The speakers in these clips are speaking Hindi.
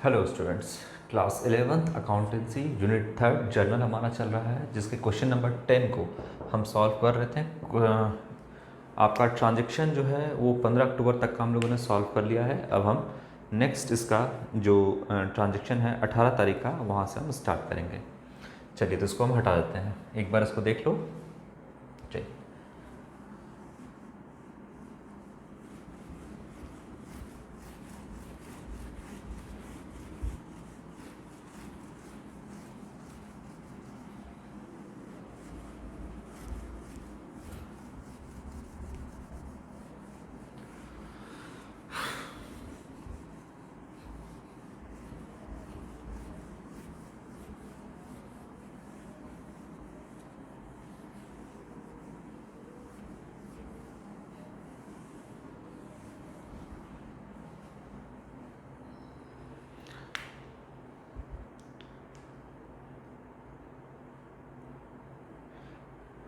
Hello students, class 11th accountancy unit 3 journal हमारा चल रहा है, जिसके क्वेश्चन नंबर 10 को हम सॉल्व कर रहे थे। आपका ट्रांजैक्शन जो है वो 15 अक्टूबर तक का हम लोगों ने सॉल्व कर लिया है। अब हम नेक्स्ट इसका जो ट्रांजैक्शन है 18 तारीख का, वहाँ से हम स्टार्ट करेंगे। चलिए, तो इसको हम हटा देते हैं। एक बार इसको देख लो। चलिए,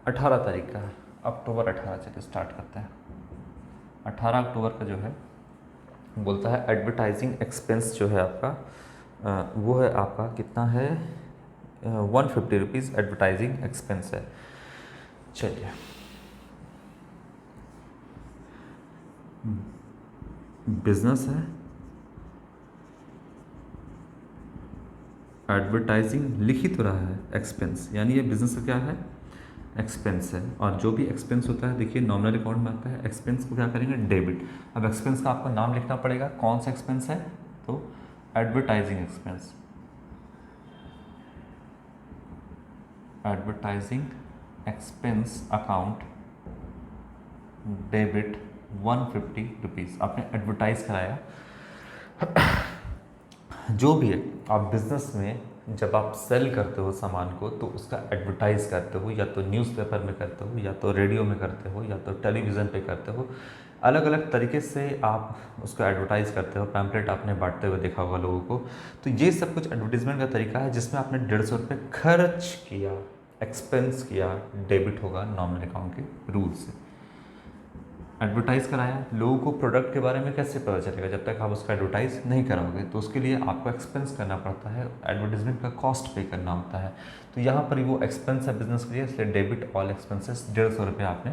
18 तारीख का, अक्टूबर 18। चलिए स्टार्ट करते हैं। 18 अक्टूबर का जो है बोलता है एडवर्टाइजिंग एक्सपेंस जो है आपका वो है आपका कितना है, 150 रुपीज़ एडवर्टाइजिंग एक्सपेंस है। चलिए, बिजनेस है, एडवर्टाइजिंग लिख ही तो रहा है एक्सपेंस, यानी ये बिजनेस का क्या है, एक्सपेंस है। और जो भी एक्सपेंस होता है, देखिए नॉमिनल अकाउंट में आता है, एक्सपेंस को क्या करेंगे, डेबिट। अब एक्सपेंस का आपको नाम लिखना पड़ेगा, कौन सा एक्सपेंस है, तो advertising expense, advertising expense account debit 150 rupees. आपने एडवर्टाइज कराया। जो भी है, आप बिजनेस में जब आप सेल करते हो सामान को, तो उसका एडवर्टाइज करते हो, या तो न्यूज़पेपर में करते हो, या तो रेडियो में करते हो, या तो टेलीविज़न पे करते हो। अलग अलग तरीके से आप उसको एडवर्टाइज करते हो। पैम्पलेट आपने बांटते हुए देखा होगा लोगों को। तो ये सब कुछ एडवर्टीजमेंट का तरीका है, जिसमें आपने 150 रुपये खर्च किया, एक्सपेंस किया, डेबिट होगा नॉमिनल अकाउंट के रूल से। एडवर्टाइज़ कराया, लोगों को प्रोडक्ट के बारे में कैसे पता चलेगा जब तक आप उसका एडवर्टाइज़ नहीं कराओगे। तो उसके लिए आपको एक्सपेंस करना पड़ता है, एडवर्टीजमेंट का कॉस्ट पे करना होता है। तो यहाँ पर वो एक्सपेंस है बिजनेस के लिए, इसलिए डेबिट ऑल एक्सपेंसेस 150 रुपये आपने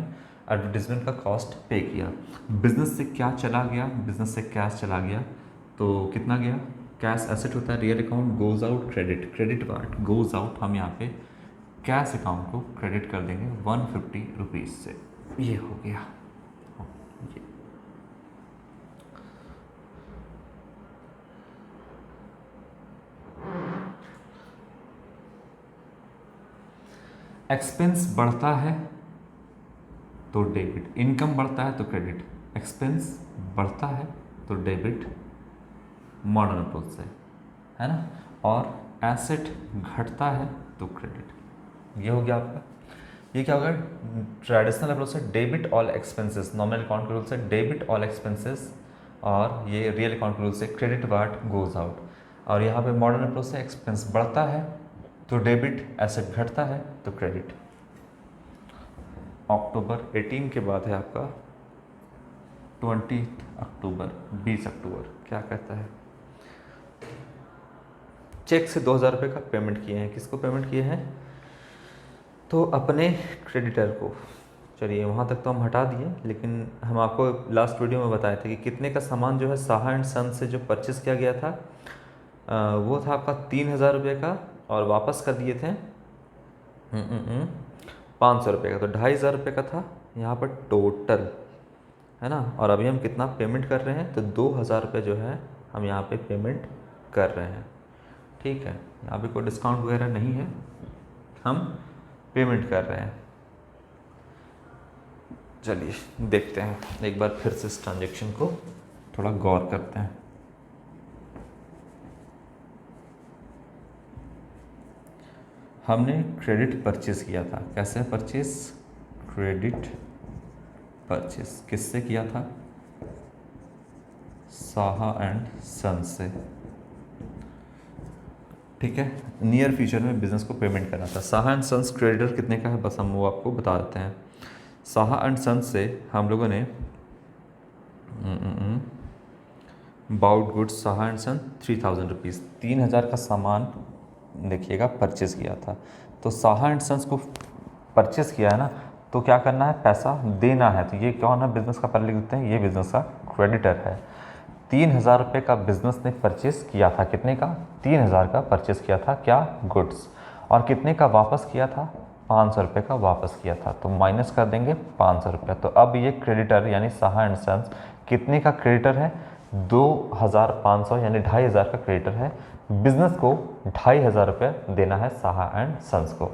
एडवर्टीजमेंट का कॉस्ट पे किया। बिजनेस से क्या चला गया, बिजनेस से कैश चला गया, तो कितना गया, कैश एसेट होता है, real account goes out, credit, credit part goes out, हम यहाँ पे कैश अकाउंट को क्रेडिट कर देंगे 150 रुपीज़ से। ये हो गया। एक्सपेंस बढ़ता है तो डेबिट, इनकम बढ़ता है तो क्रेडिट। एक्सपेंस बढ़ता है तो डेबिट मॉडर्न अप्रोच से, है ना। और एसेट घटता है तो क्रेडिट। ये हो गया आपका। ये क्या होगा, ट्रेडिशनल अप्रोच से debit all expenses, nominal account के रूल से डेबिट ऑल एक्सपेंसेस, और ये रियल अकाउंट के रूल से क्रेडिट पार्ट गोज आउट। और यहाँ पे मॉडर्न अप्रोच से एक्सपेंस बढ़ता है तो डेबिट, एसेट घटता है तो क्रेडिट। अक्टूबर 18 के बाद है आपका 20 अक्टूबर, 20 अक्टूबर। क्या कहता है, चेक से 2000 रुपये का पेमेंट किए हैं। किसको पेमेंट किए हैं, तो अपने क्रेडिटर को। चलिए, वहाँ तक तो हम हटा दिए, लेकिन हम आपको लास्ट वीडियो में बताए थे कि कितने का सामान जो है साहा एंड सन से जो परचेस किया गया था, वो था आपका 3000 रुपये का, और वापस कर दिए थे 500 रुपये का, तो 2500 रुपये का था यहाँ पर टोटल, है ना। और अभी हम कितना पेमेंट कर रहे हैं, तो 2000 रुपये जो है हम यहाँ पे पेमेंट कर रहे हैं। ठीक है, यहाँ पे कोई डिस्काउंट वगैरह नहीं है, हम पेमेंट कर रहे हैं। चलिए देखते हैं एक बार फिर से इस ट्रांजेक्शन को थोड़ा गौर करते हैं। हमने क्रेडिट परचेस किया था। कैसे परचेस, क्रेडिट परचेस किससे किया था, साहा एंड सन से। ठीक है, नियर फ्यूचर में बिजनेस को पेमेंट करना था। साहा एंड सन्स क्रेडिटर कितने का है, बस हम वो आपको बता देते हैं। साहा एंड सन्स से हम लोगों ने bought goods Saha and son 3000 rupees, 3000 का सामान देखिएगा परचेज़ किया था। तो साहा एंड सन्स को परचेज़ किया है ना, तो क्या करना है, पैसा देना है। तो ये कौन है बिज़नेस का, पहले लिख देते हैं, ये बिज़नेस का क्रेडिटर है। 3000 रुपये का बिज़नेस ने परचेज़ किया था, कितने का, 3000 का परचेज़ किया था क्या, गुड्स, और कितने का वापस किया था, 500 रुपये का वापस किया था। तो माइनस कर देंगे 500 रुपये। तो अब ये क्रेडिटर यानी साहा एंड सन्स कितने का क्रेडिटर है, 2500 यानी 2500 का क्रेडिटर है। बिजनेस को 2500 रुपये देना है साहा एंड सन्स को।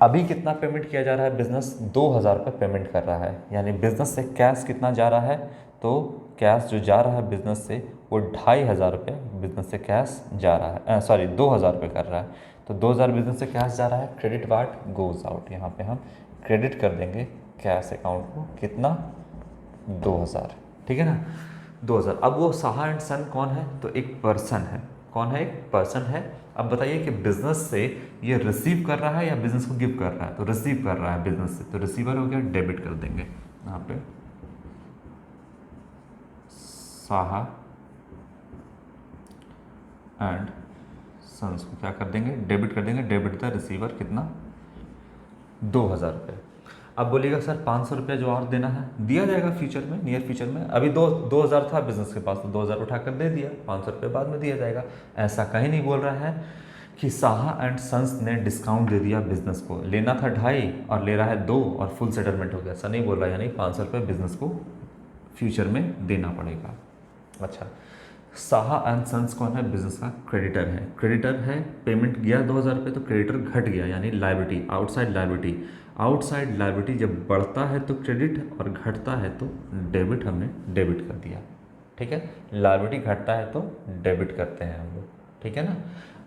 अभी कितना पेमेंट किया जा रहा है, बिजनेस 2000 रुपये पेमेंट कर रहा है, यानी बिजनेस से कैश कितना जा रहा है, तो कैश जो जा रहा है बिजनेस से वो 2500 रुपये बिजनेस से कैश जा रहा है, सॉरी 2000 रुपये कर रहा है। तो 2000 बिजनेस से कैश जा रहा है, क्रेडिट वाट गोज आउट, यहाँ पे हम क्रेडिट कर देंगे कैश अकाउंट को, कितना, 2000, ठीक है ना, 2000। अब वो साहा एंड सन कौन है, तो एक पर्सन है, कौन है, एक पर्सन है। अब बताइए कि बिजनेस से ये रिसीव कर रहा है या बिजनेस को गिव कर रहा है, तो रिसीव कर रहा है बिजनेस से, तो रिसीवर हो गया, डेबिट कर देंगे यहाँ पे साहा एंड सन्स को क्या कर देंगे, डेबिट कर देंगे, डेबिट द रिसीवर, कितना, 2000 रुपये। अब बोलिएगा सर 500 रुपये जो और देना है, दिया जाएगा फ्यूचर में, नियर फ्यूचर में। अभी 2000 था बिजनेस के पास, तो 2000 उठाकर दे दिया, 500 रुपये बाद में दिया जाएगा। ऐसा कहीं नहीं बोल रहा है कि साहा एंड सन्स ने डिस्काउंट दे दिया बिजनेस को, लेना था 2.5 और ले रहा है 2 और फुल सेटलमेंट हो गया, ऐसा नहीं बोल रहा है, यानी 500 रुपये बिजनेस को फ्यूचर में देना पड़ेगा। अच्छा, साहा एंड सन्स कौन है, बिजनेस का क्रेडिटर है, क्रेडिटर है, पेमेंट गया 2000 रुपये, तो क्रेडिटर घट गया, यानी liability, outside liability. Outside liability जब बढ़ता है तो क्रेडिट और घटता है तो डेबिट, हमने डेबिट कर दिया, ठीक है। लायबिलिटी घटता है तो डेबिट करते हैं हम लोग, ठीक है ना।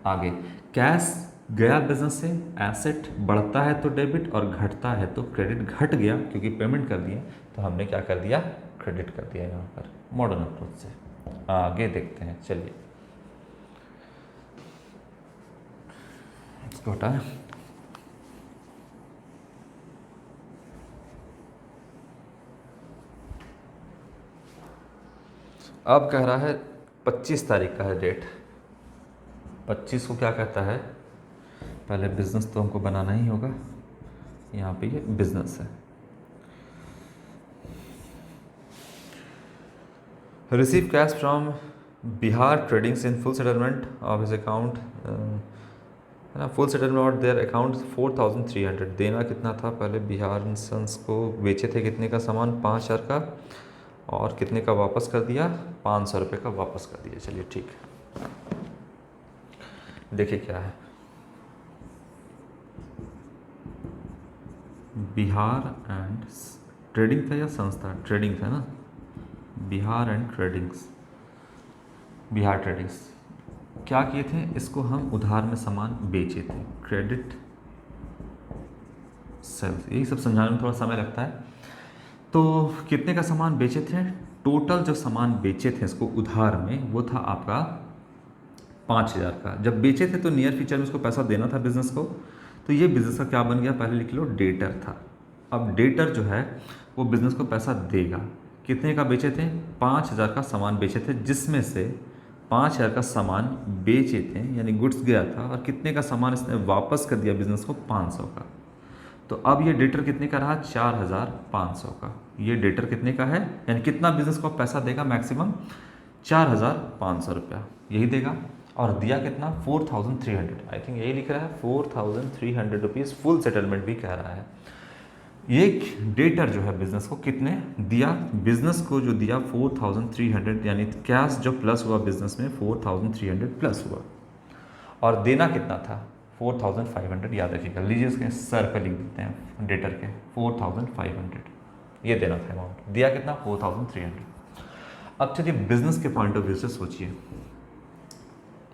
आगे कैश गया बिजनेस से, एसेट बढ़ता है तो डेबिट और घटता है तो क्रेडिट, घट गया क्योंकि पेमेंट कर दिया तो हमने क्या कर दिया, क्रेडिट कर दिया यहाँ पर मॉडर्न अप्रोच से। आगे देखते हैं, चलिए इसको हटाएं। अब कह रहा है 25 तारीख का है डेट, 25 को क्या कहता है, पहले बिजनेस तो हमको बनाना ही होगा, यहाँ पे ये बिजनेस है। Receive cash from Bihar tradings in full settlement of his account, है ना, full settlement of their account 4300, देना कितना था, पहले बिहार सन्स को बेचे थे कितने का सामान, 5000 का, और कितने का वापस कर दिया, 500 रुपये का वापस कर दिया। चलिए ठीक है, देखिए क्या है, बिहार एंड ट्रेडिंग था या संस्था, ट्रेडिंग था ना, Bihar and tradings, Bihar tradings क्या किए थे, इसको हम उधार में सामान बेचे थे, क्रेडिट सेल्स, यही सब समझाने में थोड़ा समय लगता है। तो कितने का सामान बेचे थे, टोटल जो सामान बेचे थे इसको उधार में वो था आपका 5000 का। जब बेचे थे तो नियर फ्यूचर में उसको पैसा देना था बिजनेस को, तो ये बिजनेस का क्या बन गया, पहले लिख लो, डेटर था। अब डेटर जो है वो बिजनेस को पैसा देगा, कितने का बेचे थे, 5000 का सामान बेचे थे, जिसमें से 5000 का सामान बेचे थे यानी गुड्स गया था, और कितने का सामान इसने वापस कर दिया बिजनेस को, 500 का। तो अब ये डेटर कितने का रहा, 4500 का। ये डेटर कितने का है, यानी कितना बिजनेस को पैसा देगा, मैक्सिमम 4500 रुपया यही देगा, और दिया कितना, 4300, आई थिंक यही लिख रहा है 4300 रुपीज़, फुल सेटलमेंट भी कह रहा है। ये डेटर जो है बिजनेस को कितने दिया, बिजनेस को जो दिया 4300, यानी कैश जो प्लस हुआ बिजनेस में 4300 प्लस हुआ, और देना कितना था 4500, याद रखिएगा, लीजिए इसके सर पे लिख देते हैं डेटर के 4500, ये देना था अमाउंट, दिया कितना 4300। अब चलिए बिजनेस के पॉइंट ऑफ व्यू से सोचिए,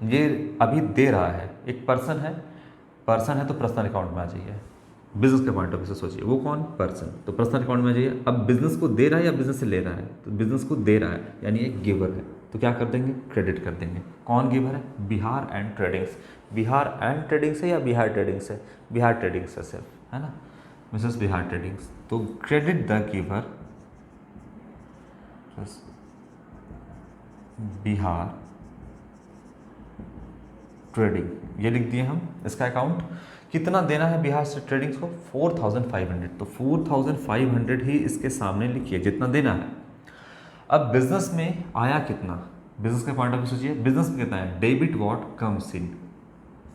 ये अभी दे रहा है, एक पर्सन है, पर्सन है तो पर्सनल अकाउंट में आ जाइए, बिजनेस के पॉइंट ऑफ व्यू से सोचिए, वो कौन, पर्सन, तो पर्सनल अकाउंट में आ जाइए। अब बिजनेस को दे रहा है या बिजनेस से ले रहा है, तो बिजनेस को दे रहा है यानी एक गिवर है, तो क्या कर देंगे, क्रेडिट कर देंगे। कौन गिवर है, Bihar and tradings, Bihar and tradings है या बिहार ट्रेडिंग्स है, बिहार ट्रेडिंग्स है सिर्फ, है ना, मिसेस बिहार ट्रेडिंग्स, तो credit the giver Bihar trading, ये लिख दिए हम इसका अकाउंट। कितना देना है बिहार से ट्रेडिंग्स को? 4500। तो 4500 ही इसके सामने लिखिए जितना देना है। अब बिजनेस में आया कितना, बिजनेस के पॉइंट ऑफ व्यू सोचिए, बिजनेस में कितना है? Debit what comes in,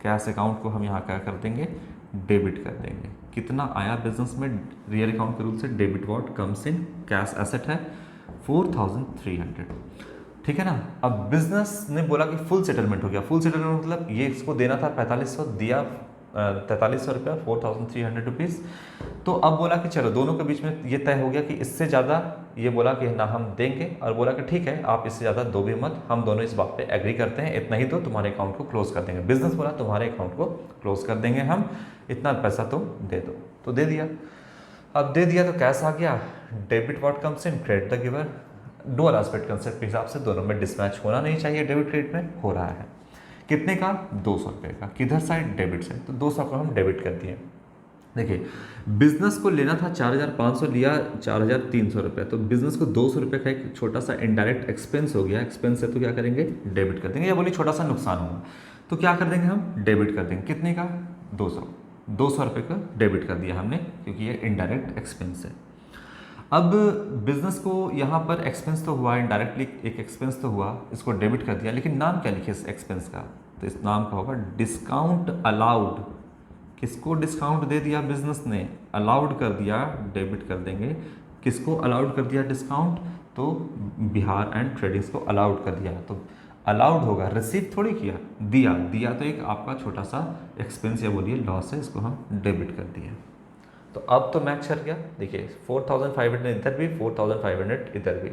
cash account को हम यहाँ क्या कर देंगे? डेबिट कर देंगे। कितना आया बिजनेस में रियल अकाउंट के रूल से? Debit what comes in, cash asset है 4300, ठीक है ना। अब बिजनेस ने बोला कि फुल सेटलमेंट हो गया। फुल सेटलमेंट मतलब ये इसको देना था 4500, दिया 4300 रुपया, 4300 रुपीज़। तो अब बोला कि चलो दोनों के बीच में ये तय हो गया कि इससे ज़्यादा, ये बोला कि ना हम देंगे, और बोला कि ठीक है आप इससे ज़्यादा दो भी मत, हम दोनों इस बात पे एग्री करते हैं, इतना ही तो तुम्हारे अकाउंट को क्लोज कर देंगे। बिजनेस बोला तुम्हारे अकाउंट को क्लोज कर देंगे हम, इतना पैसा तुम दे दो। तो दे दिया। अब दे दिया तो कैश आ गया, debit what comes in, credit the giver. Dual aspect concept के हिसाब से दोनों में डिसमैच होना नहीं चाहिए, डेबिट क्रेडिट में हो रहा है। कितने का? 200 रुपये का। किधर साइड? Debit side. तो 200 को हम डेबिट कर दिए। देखिए बिजनेस को लेना था 4500, लिया 4300 रुपये, तो बिजनेस को 200 रुपये का एक छोटा सा इनडायरेक्ट एक्सपेंस हो गया। एक्सपेंस है तो क्या करेंगे? डेबिट कर देंगे, या बोलिए छोटा सा नुकसान हुआ तो क्या कर देंगे हम? डेबिट कर देंगे। कितने का? 200 रुपये का डेबिट कर दिया हमने, क्योंकि ये इनडायरेक्ट एक्सपेंस है। अब बिजनेस को यहाँ पर एक्सपेंस तो हुआ, इनडायरेक्टली एक एक्सपेंस तो हुआ, इसको डेबिट कर दिया, लेकिन नाम क्या लिखे इस एक्सपेंस का? तो इस नाम का होगा डिस्काउंट अलाउड। किसको डिस्काउंट दे दिया बिजनेस ने? अलाउड कर दिया, डेबिट कर देंगे। किसको अलाउड कर दिया डिस्काउंट? तो बिहार एंड ट्रेडिंग्स को अलाउड कर दिया। तो अलाउड होगा, रिसीव थोड़ी किया, दिया। दिया तो एक आपका छोटा सा एक्सपेंस या बोलिए लॉस है, इसको हम डेबिट कर दिए। तो अब तो मैच कर गया। देखिए 4500 इधर भी, 4500 इधर भी,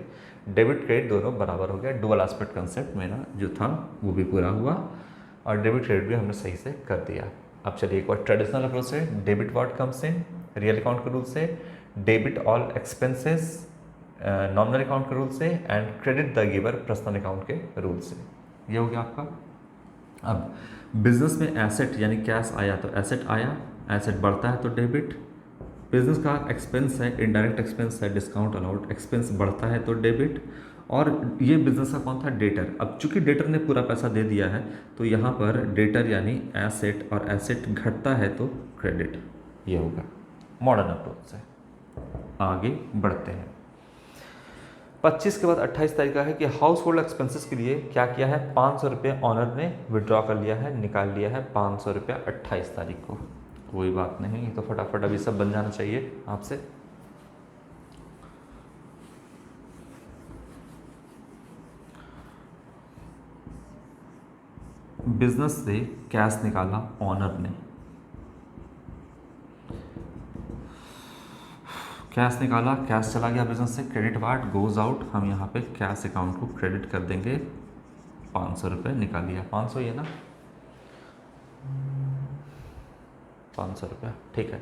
डेबिट क्रेडिट दोनों बराबर हो गया। डुअल एस्पेक्ट कंसेप्ट मेरा जो था वो भी पूरा हुआ, और डेबिट क्रेडिट भी हमने सही से कर दिया। अब चलिए एक बार ट्रेडिशनल अप्रोच से, debit what comes in, real account के रूल से, debit all expenses nominal account के रूल से, and credit the giver personal account के रूल से। ये हो गया आपका। अब बिजनेस में एसेट यानी कैश आया तो एसेट आया, एसेट बढ़ता है तो डेबिट। बिजनेस का एक्सपेंस है, इनडायरेक्ट एक्सपेंस है, डिस्काउंट अलाउड, एक्सपेंस बढ़ता है तो डेबिट। और ये बिजनेस का कौन था? डेटर। अब चूंकि डेटर ने पूरा पैसा दे दिया है तो यहाँ पर डेटर यानी एसेट, और एसेट घटता है तो क्रेडिट। ये होगा मॉडर्न अप्रोच से। आगे बढ़ते हैं। 25 के बाद 28 तारीख का है कि हाउस होल्ड एक्सपेंसेस के लिए क्या किया है? 500 रुपये ऑनर ने विड्रॉ कर लिया है, निकाल लिया है 500 रुपया 28 तारीख को। कोई बात नहीं, तो फटाफट अभी सब बन जाना चाहिए आपसे। बिजनेस से कैश निकाला ऑनर ने, कैश निकाला, कैश चला गया बिजनेस से, क्रेडिट वार्ड गोज आउट। हम यहाँ पे कैश अकाउंट को क्रेडिट कर देंगे, 500 रुपये निकाल लिया। 500 ही है ना? 500 रुपया, ठीक है।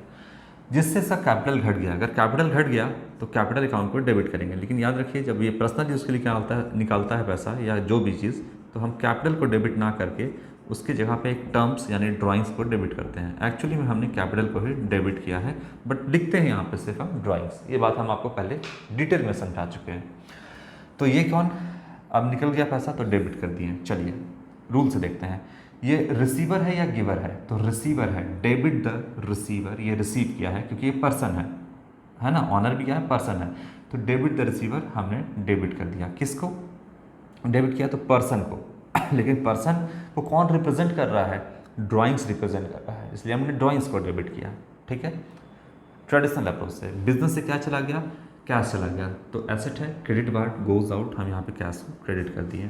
जिससे इसका कैपिटल घट गया। अगर कैपिटल घट गया तो कैपिटल अकाउंट को डेबिट करेंगे, लेकिन याद रखिए जब ये पर्सनल यूज़ के लिए क्या निकालता है पैसा या जो भी चीज़, तो हम कैपिटल को डेबिट ना करके उसकी जगह पे एक टर्म्स यानी ड्राइंग्स को डेबिट करते हैं। एक्चुअली में हमने कैपिटल को ही डेबिट किया है, बट लिखते हैं यहाँ पे सिर्फ हम ड्राइंग्स। ये बात हम आपको पहले डिटेल में समझा चुके हैं। तो ये कौन? अब निकल गया पैसा तो डेबिट कर दिए। चलिए रूल से देखते हैं, ये रिसीवर है या गिवर है? तो रिसीवर है, डेबिट द रिसीवर। ये रिसीव किया है क्योंकि ये पर्सन है ना, ऑनर भी क्या है? पर्सन है। तो डेबिट द रिसीवर हमने डेबिट कर दिया। किसको डेबिट किया? तो पर्सन को। लेकिन पर्सन को कौन रिप्रेजेंट कर रहा है? ड्राइंग्स रिप्रेजेंट कर रहा है, इसलिए हमने ड्राइंग्स को डेबिट किया, ठीक है। ट्रेडिशनल अप्रोच से बिजनेस से क्या चला गया? कैश चला गया, तो एसेट है, क्रेडिट वार्ड गोज आउट, हम यहाँ पे कैश को क्रेडिट कर दिए।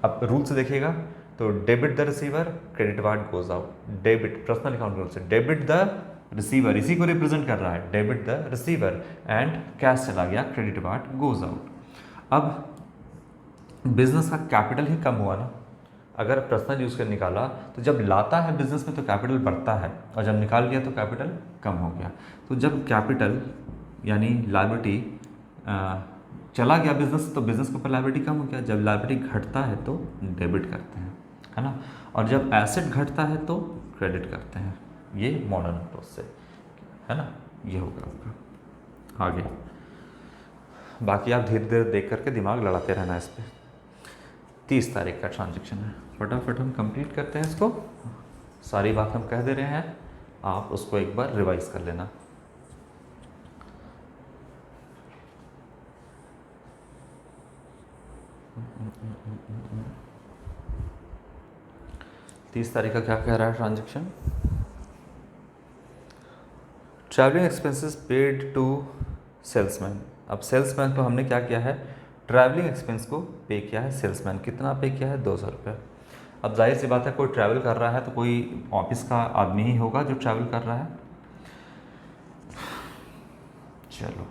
अब रूल से देखिएगा तो debit the receiver, credit ward goes out. Debit personal account rule से, डेबिट द रिसीवर, इसी को रिप्रेजेंट कर रहा है, debit the receiver, and cash चला गया, क्रेडिट वार्ड गोज आउट। अब बिजनेस का कैपिटल ही कम हुआ ना। अगर पर्सनल यूज़ कर निकाला तो जब लाता है बिजनेस में तो कैपिटल बढ़ता है, और जब निकाल लिया तो कैपिटल कम हो गया। तो जब कैपिटल यानी लायबिलिटी चला गया बिजनेस, तो बिजनेस के ऊपर लायबिलिटी कम हो गया। जब लायबिलिटी घटता है तो डेबिट करते हैं, है ना। और जब एसेट घटता है तो क्रेडिट करते हैं। ये मॉडर्न अप्रोच से, है ना। ये होगा आपका। आगे बाकी आप धीरे धीरे देख करके दिमाग लड़ाते रहना इस पर। 30 तारीख का ट्रांजेक्शन है। फटाफट हम कंप्लीट करते हैं इसको। सारी बात हम कह दे रहे हैं, आप उसको एक बार रिवाइज कर लेना। तीस तारीख का क्या कह रहा है transaction? Travelling expenses paid to salesman. अब सेल्समैन को हमने क्या किया है, ट्रैवलिंग एक्सपेंस को पे किया है सेल्समैन। कितना पे किया है? 200 रुपये। अब जाहिर सी बात है, कोई ट्रैवल कर रहा है तो कोई ऑफिस का आदमी ही होगा जो ट्रैवल कर रहा है। चलो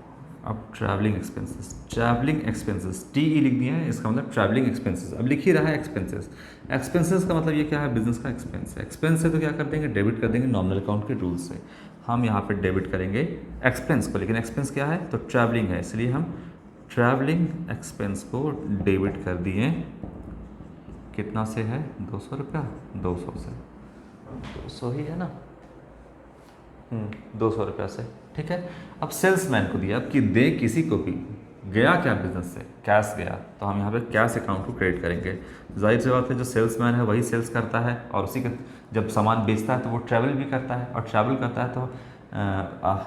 अब ट्रैवलिंग एक्सपेंसेस TE लिख दिया है, इसका मतलब ट्रैवलिंग एक्सपेंसेस। अब लिख ही रहा है एक्सपेंसेस। एक्सपेंसेस का मतलब ये क्या है? बिजनेस का एक्सपेंस है। एक्सपेंस है तो क्या कर देंगे? डेबिट कर देंगे नॉमिनल अकाउंट के रूल से। हम यहाँ पे डेबिट करेंगे एक्सपेंस को, लेकिन एक्सपेंस क्या है? तो ट्रैवलिंग है, इसलिए हम ट्रैवलिंग एक्सपेंस को डेबिट कर दिए। कितना से है? 200 रुपया। 200 से, 200 ही है ना, 200 रुपया से, ठीक है। अब सेल्समैन को दिया, अब कि दे किसी को भी, गया क्या बिजनेस से? कैश गया, तो हम यहाँ पे कैश अकाउंट को क्रेडिट करेंगे। जाहिर सी बात है, जो सेल्समैन है वही सेल्स करता है, और उसी का जब सामान बेचता है तो वो ट्रैवल भी करता है, और ट्रैवल करता है तो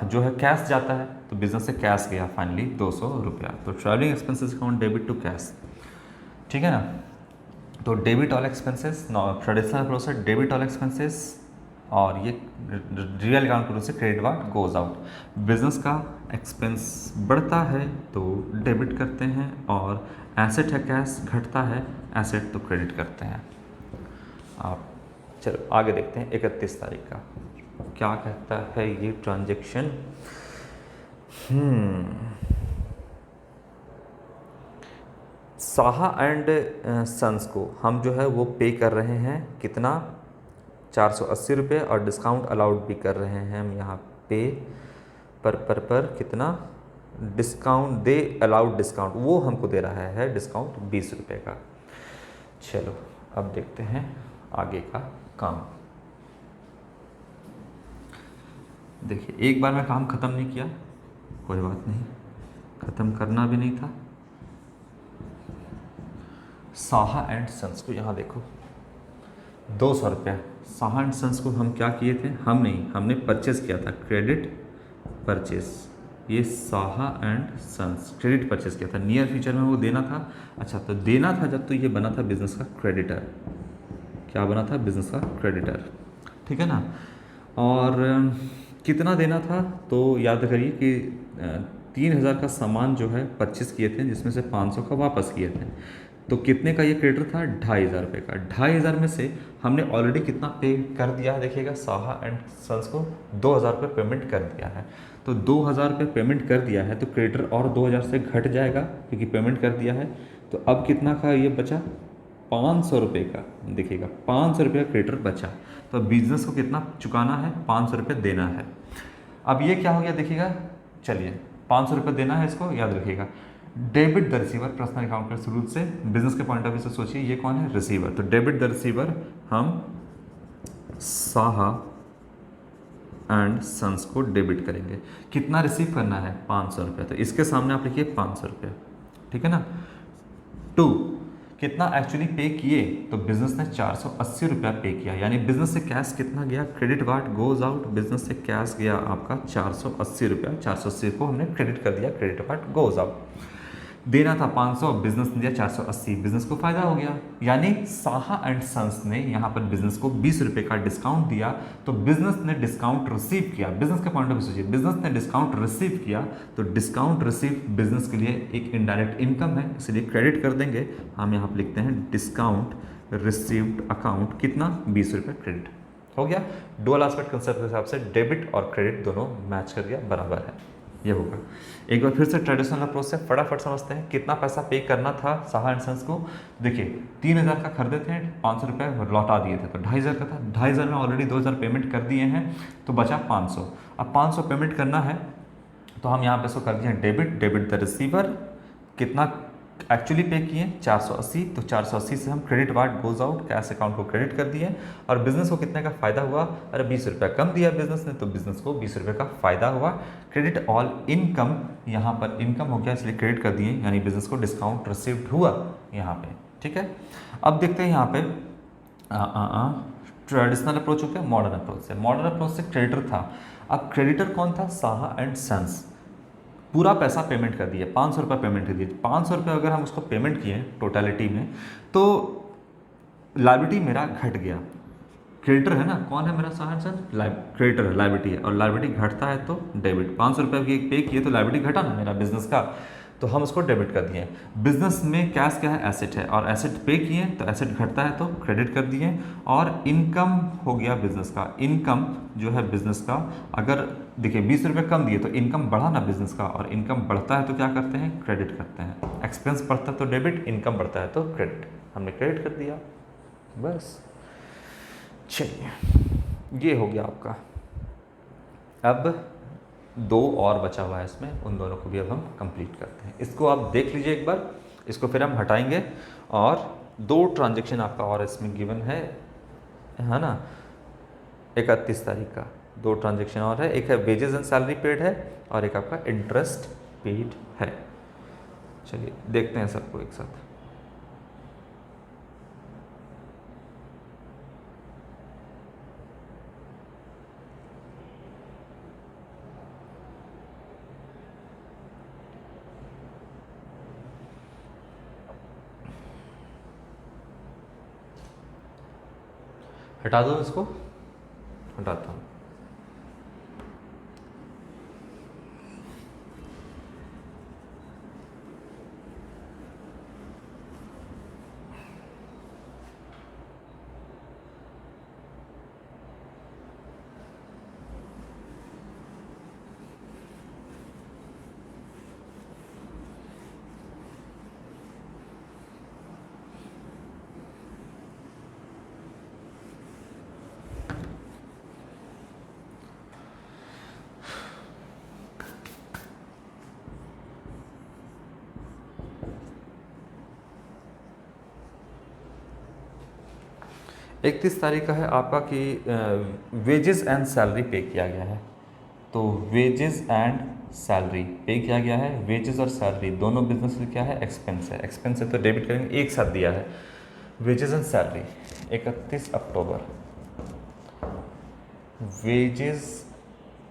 जो है कैश जाता है, तो बिजनेस से कैश गया फाइनली 200 रुपया। तो travelling expenses account debit to cash, ठीक है ना। तो debit all expenses, traditional process debit all expenses, और ये रियल अकाउंट के रूप से credit what goes out. Business का एक्सपेंस बढ़ता है तो डेबिट करते हैं, और एसेट है कैश घटता है, एसेट तो क्रेडिट करते हैं। आप चलो आगे देखते हैं 31 तारीख का क्या कहता है ये ट्रांजेक्शन। साहा एंड सन्स को हम जो है वो पे कर रहे हैं कितना? 480 रुपये, और डिस्काउंट अलाउड भी कर रहे हैं हम यहाँ पे पर कितना डिस्काउंट दे, अलाउड डिस्काउंट वो हमको दे रहा है डिस्काउंट 20 रुपये का। चलो अब देखते हैं आगे का काम। देखिए, एक बार में काम ख़त्म नहीं किया, कोई बात नहीं, ख़त्म करना भी नहीं था। साहा एंड सन्स को यहाँ देखो 200 रुपया। साहा एंड सन्स को हम क्या किए थे? हमने परचेस किया था, क्रेडिट परचेस। ये Saha and sons credit purchase किया था, नियर फ्यूचर में वो देना था। अच्छा, तो देना था जब, तो ये बना था बिजनेस का क्रेडिटर। क्या बना था? बिजनेस का क्रेडिटर, ठीक है ना। और कितना देना था? तो याद करिए कि 3000 का सामान जो है परचेस किए थे, जिसमें से 500 का वापस किए थे। तो कितने का ये क्रेडिटर था? 2500 रुपये का। 2500 में से हमने ऑलरेडी कितना पे कर दिया है? देखिएगा, साहा एंड सन्स को 2000 रुपये पेमेंट कर दिया है। तो 2000 रुपये पेमेंट कर दिया है, तो क्रेडिटर और 2000 से घट जाएगा क्योंकि पेमेंट कर दिया है। तो अब कितना का ये बचा? 500 रुपये का। देखिएगा, 500 रुपये का क्रेडिटर बचा, तो बिजनेस को कितना चुकाना है? 500 रुपये देना है। अब ये क्या हो गया? देखिएगा, चलिए 500 रुपये देना है, इसको याद रखिएगा। Debit the receiver, personal account के शुरू से बिजनेस के पॉइंट ऑफ व्यू से सोचिए, ये कौन है? रिसीवर। तो डेबिट द रिसीवर हम साहा एंड सन्स को डेबिट करेंगे। कितना रिसीव करना है? 500 रुपये। तो इसके सामने आप लिखिए 500 रुपये, ठीक है ना। 2 कितना एक्चुअली पे किए? तो बिजनेस ने 480 रुपया पे किया, यानी बिजनेस से कैश कितना गया? Credit what goes out, business से कैश गया आपका 480 रुपया। 480 को हमने क्रेडिट कर दिया, क्रेडिट वाट गोज आउट। देना था 500, बिजनेस ने दिया 480, बिजनेस को फायदा हो गया। यानी साहा एंड सन्स ने यहाँ पर बिजनेस को 20 रुपये का डिस्काउंट दिया, तो बिजनेस ने डिस्काउंट रिसीव किया। बिजनेस के पॉइंट ऑफ व्यू सोचिए, बिजनेस ने डिस्काउंट रिसीव किया, तो डिस्काउंट रिसीव बिजनेस के लिए एक इनडायरेक्ट इनकम है, इसलिए क्रेडिट कर देंगे। हम यहाँ पर लिखते हैं डिस्काउंट रिसीव्ड अकाउंट, कितना? 20 रुपये क्रेडिट हो गया। डुअल एस्पेक्ट कंसेप्ट के हिसाब से डेबिट और क्रेडिट दोनों मैच कर गया, बराबर है, ये होगा। एक बार फिर से ट्रेडिशनल अप्रोच से फटाफट समझते हैं कितना पैसा पे करना था साहा एंड सन्स को। देखिए, 3000 का खरीदे थे, 500 रुपये लौटा दिए थे, तो 2500 का था। 2500 में ऑलरेडी 2000 पेमेंट कर दिए हैं, तो बचा 500। अब 500 पेमेंट करना है, तो हम यहाँ पे इसको कर दिए डेबिट, डेबिट द रिसीवर। कितना एक्चुअली पे किए? 480, तो 480 से हम credit what goes out, cash account को क्रेडिट कर दिए। और बिजनेस को कितने का फायदा हुआ? अरे 20 रुपया कम दिया बिजनेस ने, तो बिजनेस को 20 रुपये का फायदा हुआ। क्रेडिट ऑल इनकम, यहाँ पर इनकम हो गया इसलिए क्रेडिट कर दिए, यानी बिजनेस को डिस्काउंट रिसीव्ड हुआ यहाँ पे, ठीक है। अब देखते हैं यहाँ पे ट्रेडिशनल अप्रोच हो गया, मॉडर्न अप्रोच से। मॉडर्न अप्रोच से क्रेडिटर था। अब क्रेडिटर कौन था? Saha and sons. पूरा पैसा पेमेंट कर दिया, 500 रुपये पेमेंट कर दिए। 500 रुपये अगर हम उसको पेमेंट किए टोटलिटी में, तो लाइबिलिटी मेरा घट गया। क्रेडिटर है ना, कौन है मेरा? साहा एंड सन्स, क्रेडिटर है, लाइबिलिटी है, और लाइबिलिटी घटता है तो डेबिट। 500 रुपये की पे किए तो लाइबिलिटी घटा ना मेरा बिजनेस का, तो हम उसको डेबिट कर दिए। बिजनेस में कैश क्या है? एसेट है, और एसेट पे किए तो एसेट घटता है तो क्रेडिट कर दिए। और इनकम हो गया बिजनेस का। इनकम जो है बिजनेस का, अगर देखिए 20 रुपये कम दिए तो इनकम बढ़ा ना बिजनेस का, और इनकम बढ़ता है तो क्या करते हैं? क्रेडिट करते हैं। एक्सपेंस बढ़ता है तो डेबिट, इनकम बढ़ता है तो क्रेडिट, हमने क्रेडिट कर दिया बस। चलिए ये हो गया आपका। अब दो और बचा हुआ है इसमें, उन दोनों को भी अब हम कंप्लीट करते हैं। इसको आप देख लीजिए एक बार, इसको फिर हम हटाएंगे। और दो ट्रांजैक्शन आपका और इसमें गिवन है ना, 31 तारीख का दो ट्रांजैक्शन और है। एक है वेजेस एंड सैलरी पेड है, और एक आपका इंटरेस्ट पेड है। चलिए देखते हैं सबको एक साथ। हटा दो इसको, हटाता हूँ। इकतीस तारीख का है आपका कि वेजेस एंड सैलरी पे किया गया है। तो वेजेस एंड सैलरी पे किया गया है। वेजेस और सैलरी दोनों बिजनेस में क्या है? एक्सपेंस है। एक्सपेंस है तो डेबिट करेंगे, एक साथ दिया है। Wages and salary 31 October, wages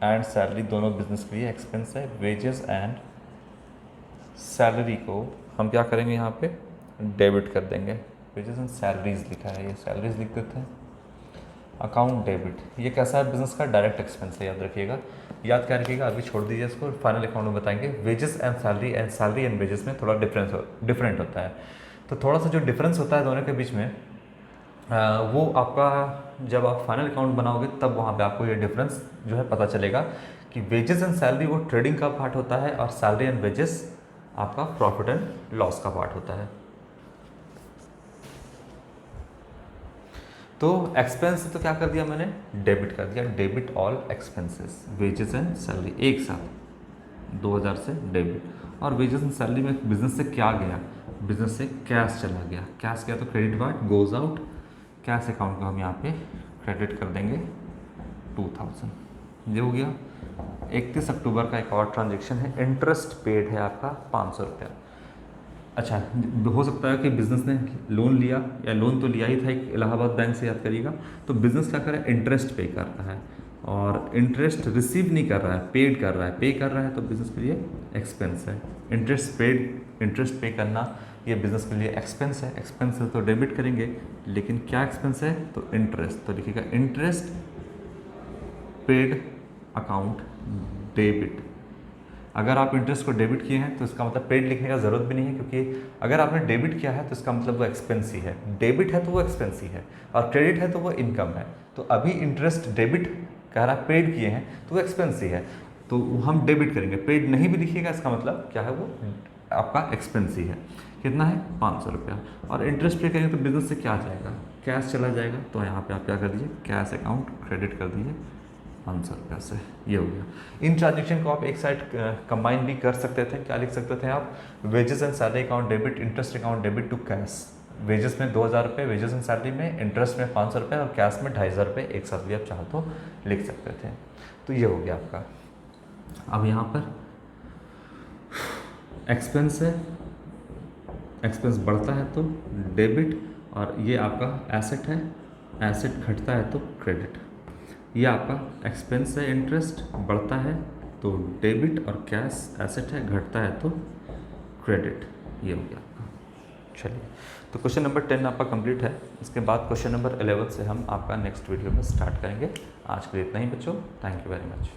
and salary दोनों बिजनेस के लिए एक्सपेंस है। वेजेस एंड सैलरी को हम क्या करेंगे? यहाँ पे डेबिट कर देंगे। वेजेस एंड सैलरीज लिखा है, ये सैलरीज लिख देते हैं। अकाउंट डेबिट, ये कैसा है? बिजनेस का डायरेक्ट एक्सपेंस है, याद रखिएगा। याद क्या रखिएगा, अभी छोड़ दीजिए इसको, फाइनल अकाउंट में बताएंगे। Wages and salary and wages में थोड़ा डिफरेंट होता है। तो थोड़ा सा जो डिफरेंस होता है दोनों के बीच में, वो आपका जब आप फाइनल अकाउंट बनाओगे तब वहाँ पे आपको ये डिफरेंस जो है पता चलेगा कि वेजेस एंड सैलरी वो ट्रेडिंग का पार्ट होता है, और सैलरी एंड वेजेस आपका प्रॉफिट एंड लॉस का पार्ट होता है। तो एक्सपेंस तो क्या कर दिया मैंने? डेबिट कर दिया। Debit all expenses, wages and salary एक साथ 2000 से डेबिट। और वेजेस एंड सैलरी में बिजनेस से क्या गया? बिजनेस से कैश चला गया। कैश गया तो credit part goes out. Cash account को हम यहाँ पे क्रेडिट कर देंगे 2000। ये हो गया। 31 अक्टूबर का एक और ट्रांजेक्शन है, इंटरेस्ट पेड है आपका 500 रुपया। अच्छा, हो सकता है कि बिज़नेस ने लोन लिया, या लोन तो लिया ही था एक इलाहाबाद बैंक से, याद करिएगा। तो बिज़नेस क्या कर रहा है? इंटरेस्ट पे कर रहा है, और इंटरेस्ट रिसीव नहीं कर रहा है, पेड कर रहा है। पे कर रहा है तो बिज़नेस के लिए एक्सपेंस है। इंटरेस्ट पे करना ये बिज़नेस के लिए एक्सपेंस है। एक्सपेंस है तो डेबिट करेंगे, लेकिन क्या एक्सपेंस है? तो इंटरेस्ट। तो लिखिएगा इंटरेस्ट पेड अकाउंट डेबिट। अगर आप इंटरेस्ट को डेबिट किए हैं तो इसका मतलब पेड लिखने का ज़रूरत भी नहीं है, क्योंकि अगर आपने डेबिट किया है तो इसका मतलब वो एक्सपेंस ही है। डेबिट है तो वो एक्सपेंस ही है, और क्रेडिट है तो वो इनकम है। तो अभी इंटरेस्ट डेबिट कह रहा पेड किए हैं तो वो एक्सपेंस ही है, तो हम डेबिट करेंगे। पेड नहीं भी लिखिएगा, इसका मतलब क्या है? वो आपका एक्सपेंस ही है। कितना है? 500 रुपया। और इंटरेस्ट पे करेंगे तो बिजनेस से क्या जाएगा? कैश चला जाएगा। तो यहाँ पे आप क्या कर दीजिए? कैश अकाउंट क्रेडिट कर दीजिए 500 रुपये से। ये हो गया। इन ट्रांजेक्शन को आप एक साइड कंबाइन भी कर सकते थे। क्या लिख सकते थे आप? Wages and salary account debit, interest account debit to cash. Wages में 2000 रुपये, वेजेस एंड सैलरी में, इंटरेस्ट में 500 रुपये, और कैश में 2500 रुपये एक साथ भी आप चाहो तो लिख सकते थे। तो ये हो गया आपका। अब यहाँ पर एक्सपेंस है, एक्सपेंस बढ़ता है तो डेबिट, और ये आपका एसेट है, एसेट घटता है तो क्रेडिट। ये आपका एक्सपेंस है, इंटरेस्ट बढ़ता है तो डेबिट, और कैश एसेट है घटता है तो क्रेडिट। ये हो गया आपका। चलिए, तो क्वेश्चन नंबर 10 आपका कंप्लीट है। इसके बाद क्वेश्चन नंबर 11 से हम आपका नेक्स्ट वीडियो में स्टार्ट करेंगे। आज के लिए इतना ही बच्चों, थैंक यू वेरी मच।